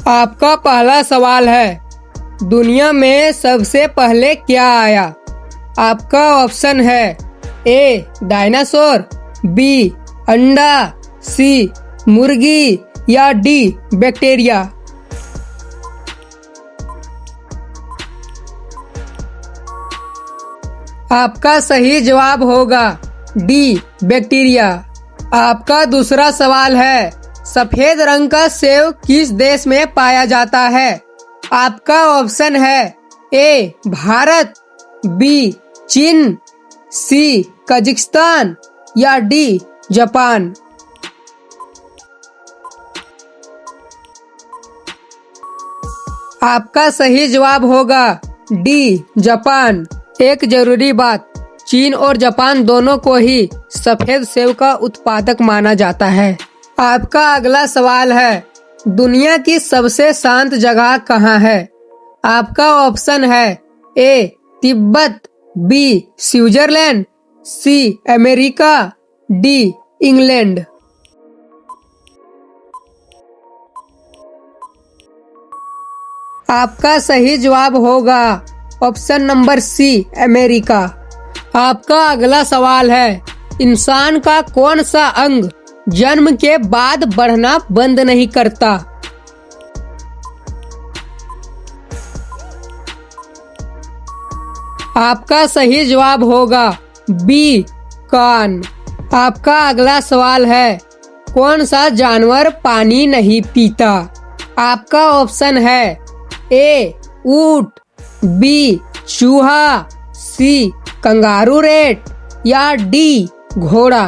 आपका पहला सवाल है, दुनिया में सबसे पहले क्या आया? आपका ऑप्शन है ए डायनासोर, बी अंडा, सी मुर्गी या डी बैक्टीरिया। आपका सही जवाब होगा डी बैक्टीरिया। आपका दूसरा सवाल है, सफेद रंग का सेव किस देश में पाया जाता है? आपका ऑप्शन है ए भारत, बी चीन, सी कजाकिस्तान या डी जापान। आपका सही जवाब होगा डी जापान। एक जरूरी बात, चीन और जापान दोनों को ही सफेद सेव का उत्पादक माना जाता है। आपका अगला सवाल है, दुनिया की सबसे शांत जगह कहाँ है? आपका ऑप्शन है A Tibet, B Switzerland, C America, D England. आपका सही जवाब होगा ऑप्शन नंबर सी अमेरिका। आपका अगला सवाल है, इंसान का कौन सा अंग जन्म के बाद बढ़ना बंद नहीं करता? आपका सही जवाब होगा बी कान। आपका अगला सवाल है, कौन सा जानवर पानी नहीं पीता? आपका ऑप्शन है ए ऊंट, बी चूहा, सी कंगारू रेट या डी घोड़ा।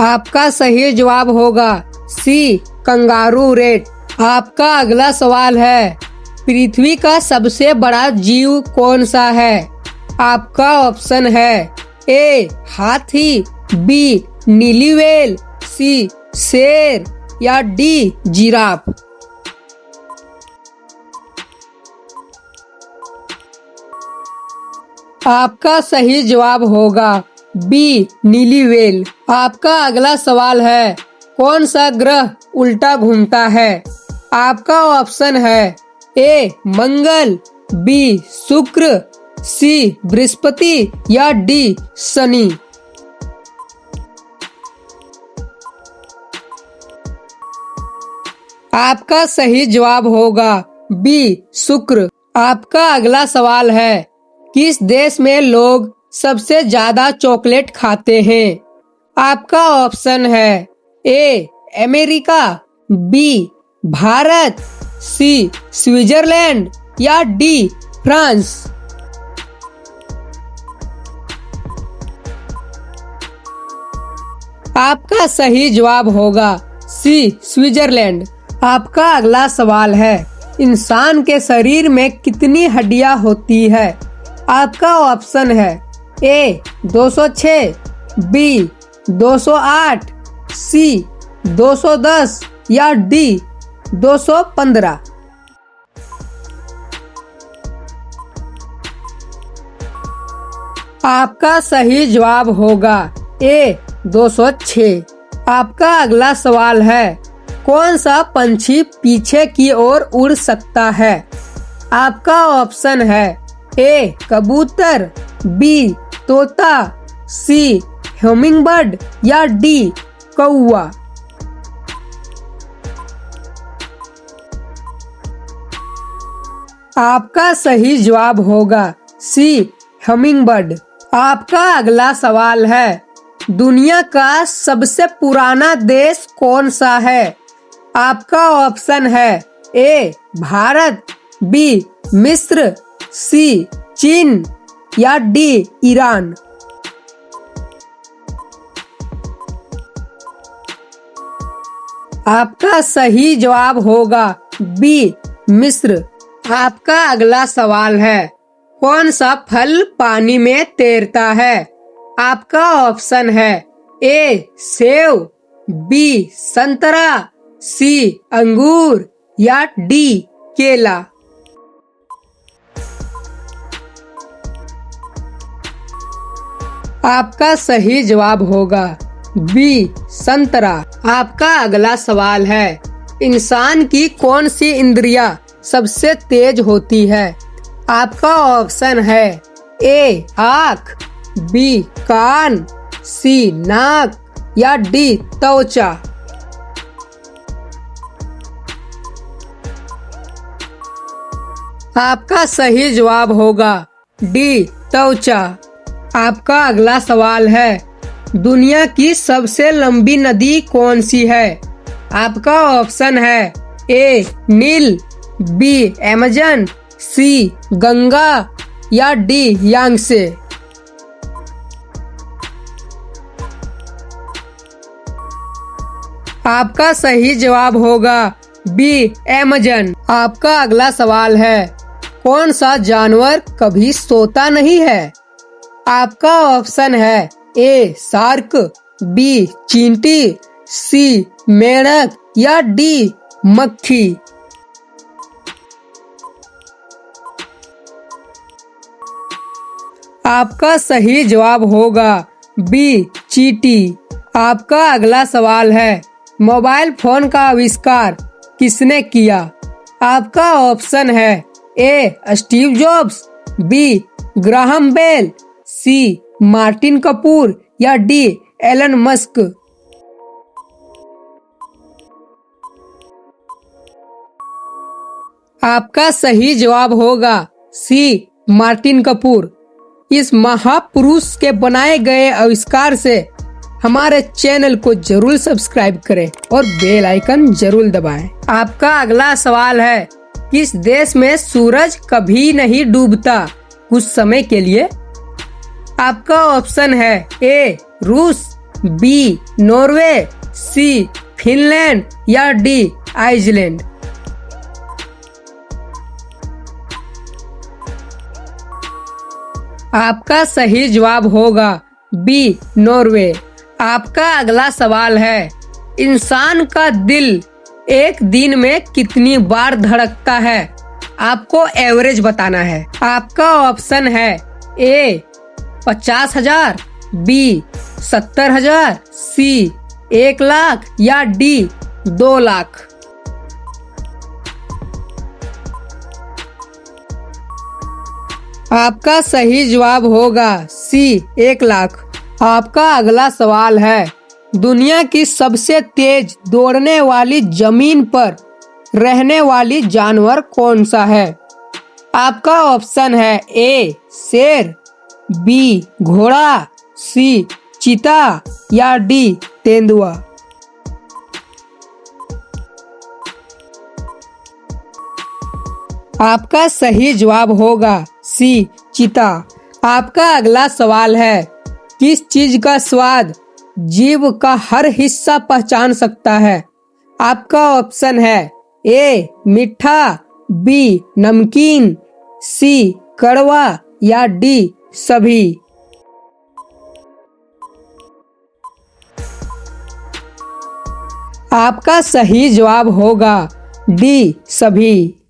आपका सही जवाब होगा सी कंगारू रेट। आपका अगला सवाल है, पृथ्वी का सबसे बड़ा जीव कौन सा है? आपका ऑप्शन है ए हाथी, बी नीली व्हेल, सी शेर या डी जिराफ। आपका सही जवाब होगा बी नीली व्हेल। आपका अगला सवाल है, कौन सा ग्रह उल्टा घूमता है? आपका ऑप्शन है ए मंगल, बी शुक्र, सी बृहस्पति या डी शनि। आपका सही जवाब होगा बी शुक्र। आपका अगला सवाल है, किस देश में लोग सबसे ज्यादा चॉकलेट खाते हैं? आपका ऑप्शन है A America, B Bharat, C Switzerland या डी फ्रांस। आपका सही जवाब होगा सी स्विट्जरलैंड। आपका अगला सवाल है, इंसान के शरीर में कितनी हड्डियां होती है? आपका ऑप्शन है ए 206, बी 208, सी 210 या डी 215। आपका सही जवाब होगा ए 206। आपका अगला सवाल है, कौन सा पंछी पीछे की ओर उड़ सकता है? आपका ऑप्शन है ए कबूतर, बी तोता, सी हमिंगबर्ड या डी कौवा। आपका सही जवाब होगा सी हमिंगबर्ड। आपका अगला सवाल है, दुनिया का सबसे पुराना देश कौन सा है? आपका ऑप्शन है ए भारत, बी मिस्र, सी चीन या डी ईरान। आपका सही जवाब होगा बी मिस्र। आपका अगला सवाल है, कौन सा फल पानी में तैरता है? आपका ऑप्शन है ए सेब, बी संतरा, सी अंगूर या डी केला। आपका सही जवाब होगा बी संतरा। आपका अगला सवाल है, इंसान की कौन सी इंद्रियां सबसे तेज होती है? आपका ऑप्शन है ए आँख, बी कान, सी नाक या डी त्वचा। आपका सही जवाब होगा डी त्वचा। आपका अगला सवाल है, दुनिया की सबसे लंबी नदी कौन सी है? आपका ऑप्शन है ए नील, बी अमेजन, सी गंगा या डी यांगसे। आपका सही जवाब होगा बी अमेजन। आपका अगला सवाल है, कौन सा जानवर कभी सोता नहीं है? आपका ऑप्शन है ए शार्क, बी चींटी, सी मेंढक या डी मक्खी। आपका सही जवाब होगा बी चींटी। आपका अगला सवाल है, मोबाइल फोन का आविष्कार किसने किया? आपका ऑप्शन है A Steve Jobs, B Graham Bell, C Martin Kapoor या डी एलन मस्क। आपका सही जवाब होगा सी मार्टिन कपूर। इस महापुरुष के बनाए गए आविष्कार से हमारे चैनल को जरूर सब्सक्राइब करें और बेल आइकन जरूर दबाएं। आपका अगला सवाल है, किस देश में सूरज कभी नहीं डूबता कुछ समय के लिए? आपका ऑप्शन है ए रूस, बी नॉर्वे, सी फिनलैंड या डी आइसलैंड। आपका सही जवाब होगा बी नॉर्वे। आपका अगला सवाल है, इंसान का दिल एक दिन में कितनी बार धड़कता है? आपको एवरेज बताना है। आपका ऑप्शन है ए 50,000, बी 70,000, सी 1 लाख या डी 2 लाख। आपका सही जवाब होगा सी 1 लाख। आपका अगला सवाल है, दुनिया की सबसे तेज दौड़ने वाली जमीन पर रहने वाली जानवर कौन सा है? आपका ऑप्शन है ए शेर, बी घोड़ा, सी चीता या डी तेंदुआ। आपका सही जवाब होगा सी चीता। आपका अगला सवाल है, किस चीज का स्वाद जीभ का हर हिस्सा पहचान सकता है? आपका ऑप्शन है ए मीठा, बी नमकीन, सी कड़वा या डी सभी। आपका सही जवाब होगा डी सभी।